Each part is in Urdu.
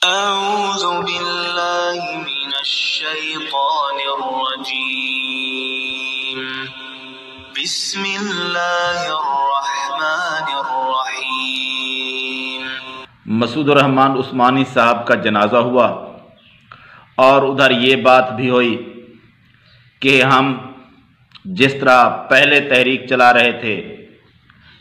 أعوذ بالله من الشيطان الرجيم بسم الله الرحمن الرحيم۔ مسعود الرحمن عثمانی صاحب کا جنازہ ہوا اور ادھر یہ بات بھی ہوئی کہ ہم جس طرح پہلے تحریک چلا رہے تھے،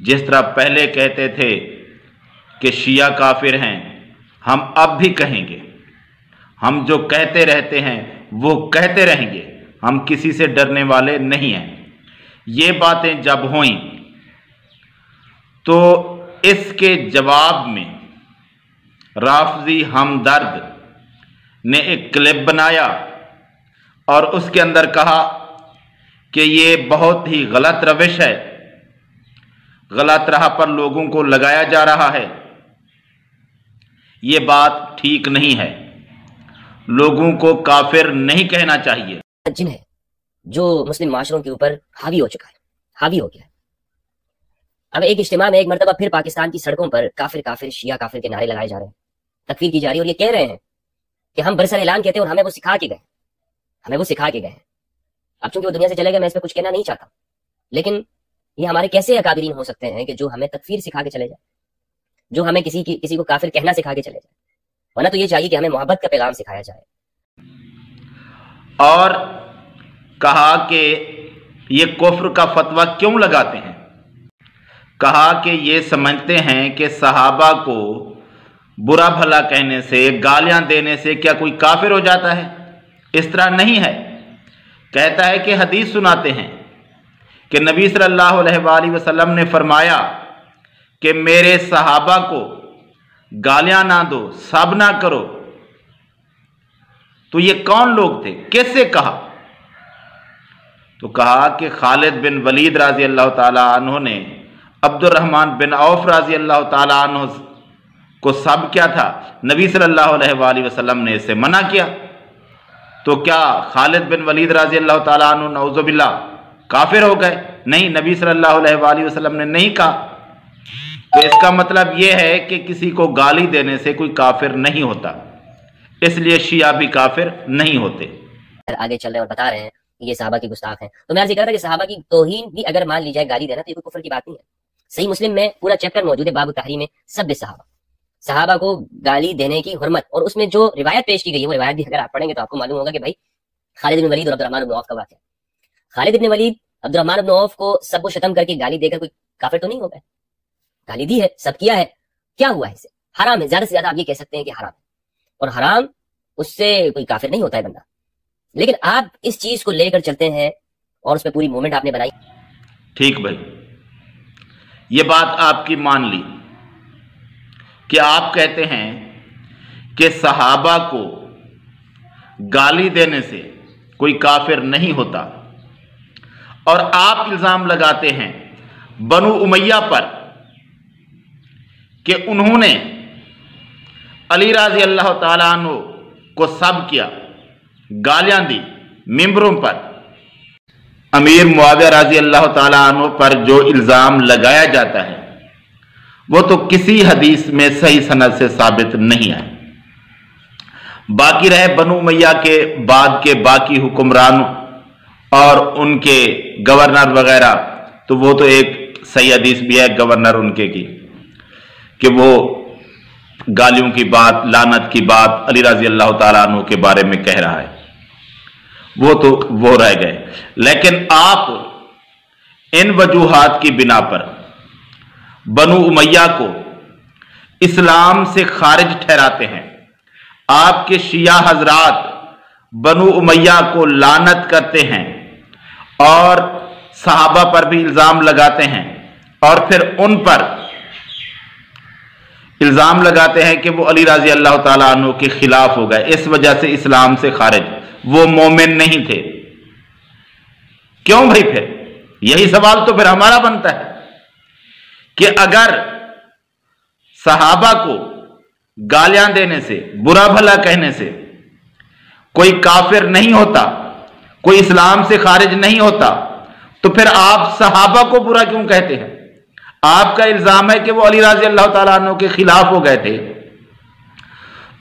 جس طرح پہلے کہتے تھے کہ شیعہ کافر ہیں، ہم اب بھی کہیں گے۔ ہم جو کہتے رہتے ہیں وہ کہتے رہیں گے، ہم کسی سے ڈرنے والے نہیں ہیں۔ یہ باتیں جب ہوئیں تو اس کے جواب میں رافضی ہمدرد نے ایک کلپ بنایا اور اس کے اندر کہا کہ یہ بہت ہی غلط روش ہے، غلط راہ پر لوگوں کو لگایا جا رہا ہے، یہ بات ٹھیک نہیں ہے، لوگوں کو کافر نہیں کہنا چاہیے۔ جن ہے جو مسلم معاشروں کے اوپر حاوی ہو چکا ہے، حاوی ہو گیا ہے۔ اب ایک اجتماع میں ایک مرتبہ پھر پاکستان کی سڑکوں پر کافر کافر شیعہ کافر کے نعرے لگائے جا رہے ہیں، تکفیر کی جا رہی ہے، اور یہ کہہ رہے ہیں کہ ہم برسر اعلان کہتے ہیں اور ہمیں وہ سکھا کے گئے، ہمیں وہ سکھا کے گئے ہیں۔ اب چونکہ وہ دنیا سے چلے گئے، میں اس پہ کچھ کہنا نہیں چاہتا، لیکن یہ ہمارے کیسے اکابرین ہو سکتے ہیں کہ جو ہمیں تکفیر سکھا کے چلے جائیں، جو ہمیں کسی کو کافر کہنا سکھا کے چلے جائیں، ورنہ تو یہ چاہیے کہ ہمیں محبت کا پیغام سکھایا جائے۔ اور کہا کہ یہ کفر کا فتویٰ کیوں لگاتے ہیں؟ کہا کہ یہ سمجھتے ہیں کہ صحابہ کو برا بھلا کہنے سے، گالیاں دینے سے کیا کوئی کافر ہو جاتا ہے؟ اس طرح نہیں ہے۔ کہتا ہے کہ حدیث سناتے ہیں کہ نبی صلی اللہ علیہ وآلہ وسلم نے فرمایا کہ میرے صحابہ کو گالیاں نہ دو، سب نہ کرو۔ تو یہ کون لوگ تھے؟ کس سے کہا؟ تو کہا کہ خالد بن ولید رضی اللہ تعالیٰ عنہ نے عبد الرحمن بن عوف رضی اللہ تعالیٰ عنہ کو سب کیا تھا، نبی صلی اللہ علیہ وآلہ وسلم نے اسے منع کیا۔ تو کیا خالد بن ولید رضی اللہ تعالیٰ عنہ نعوذ باللہ کافر ہو گئے؟ نہیں، نبی صلی اللہ علیہ وآلہ وسلم نے نہیں کہا۔ تو اس کا مطلب یہ ہے کہ کسی کو گالی دینے سے کوئی کافر نہیں ہوتا، اس لیے شیعہ بھی کافر نہیں ہوتے۔ آگے چل رہے ہیں اور بتا رہے ہیں کہ یہ صحابہ کی گستاخ ہیں۔ تو میں عرض یہ کر رہا تھا کہ صحابہ کی توہین بھی اگر مان لی جائے، گالی دینا، تو یہ کوئی کفر کی بات نہیں ہے۔ صحیح مسلم میں پورا چیپٹر موجود ہے، باب التحریم میں سب صحابہ، صحابہ کو گالی دینے کی حرمت، اور اس میں جو روایت پیش کی گئی ہے وہ روایت بھی اگر آپ پڑھیں گے تو آپ کو معلوم ہوگا کہ بھائی خالد بن ولید اور عبد الرحمن بن عوف کا واقعہ۔ خالد بن ولید عبد الرحمن بن عوف کو سب و شتم کر کے گالی دے کر کوئی کافر تو نہیں ہو گئے، گالی دی ہے، سب کیا ہے، کیا ہوا ہے؟ اسے حرام ہے، زیادہ سے زیادہ آپ یہ کہہ سکتے ہیں کہ حرام ہے، اور حرام اس سے کوئی کافر نہیں ہوتا ہے بندہ۔ لیکن آپ اس چیز کو لے کر چلتے ہیں اور اس پہ پوری موومنٹ آپ نے بنائی۔ ٹھیک بھائی، یہ بات آپ کی مان لی کہ آپ کہتے ہیں کہ صحابہ کو گالی دینے سے کوئی کافر نہیں ہوتا، اور آپ الزام لگاتے ہیں بنو امیہ پر کہ انہوں نے علی رضی اللہ تعالیٰ عنہ کو سب کیا، گالیاں دی ممبروں پر۔ امیر معاویہ رضی اللہ تعالیٰ عنہ پر جو الزام لگایا جاتا ہے وہ تو کسی حدیث میں صحیح سند سے ثابت نہیں ہے۔ باقی رہے بنو امیہ کے بعد کے باقی حکمرانوں اور ان کے گورنر وغیرہ، تو وہ تو ایک صحیح حدیث بھی ہے گورنر ان کے کی کہ وہ گالیوں کی بات، لعنت کی بات علی رضی اللہ تعالیٰ عنہ کے بارے میں کہہ رہا ہے، وہ تو وہ رہ گئے۔ لیکن آپ ان وجوہات کی بنا پر بنو امیہ کو اسلام سے خارج ٹھہراتے ہیں۔ آپ کے شیعہ حضرات بنو امیہ کو لعنت کرتے ہیں اور صحابہ پر بھی الزام لگاتے ہیں، اور پھر ان پر الزام لگاتے ہیں کہ وہ علی رضی اللہ تعالیٰ عنہ کے خلاف ہو گئے، اس وجہ سے اسلام سے خارج، وہ مومن نہیں تھے۔ کیوں بھائی؟ پھر یہی سوال تو پھر ہمارا بنتا ہے کہ اگر صحابہ کو گالیاں دینے سے، برا بھلا کہنے سے کوئی کافر نہیں ہوتا، کوئی اسلام سے خارج نہیں ہوتا، تو پھر آپ صحابہ کو برا کیوں کہتے ہیں؟ آپ کا الزام ہے کہ وہ علی رضی اللہ تعالیٰ عنہ کے خلاف ہو گئے تھے،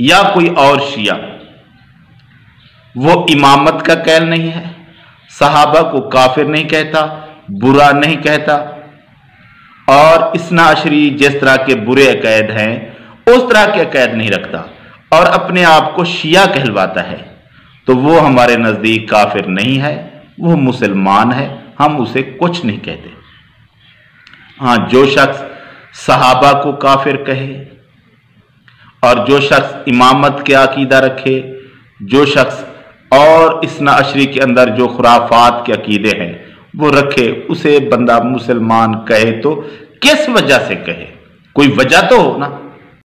یا کوئی اور شیعہ، وہ امامت کا قائل نہیں ہے، صحابہ کو کافر نہیں کہتا، برا نہیں کہتا، اور اثنا عشری جس طرح کے برے عقائد ہیں اس طرح کے عقائد نہیں رکھتا، اور اپنے آپ کو شیعہ کہلواتا ہے، تو وہ ہمارے نزدیک کافر نہیں ہے، وہ مسلمان ہے، ہم اسے کچھ نہیں کہتے۔ ہاں، جو شخص صحابہ کو کافر کہے اور جو شخص امامت کے عقیدہ رکھے، جو شخص اور اثنا عشری کے اندر جو خرافات کے عقیدے ہیں وہ رکھے، اسے بندہ مسلمان کہے تو کس وجہ سے کہے؟ کوئی وجہ تو ہو نا۔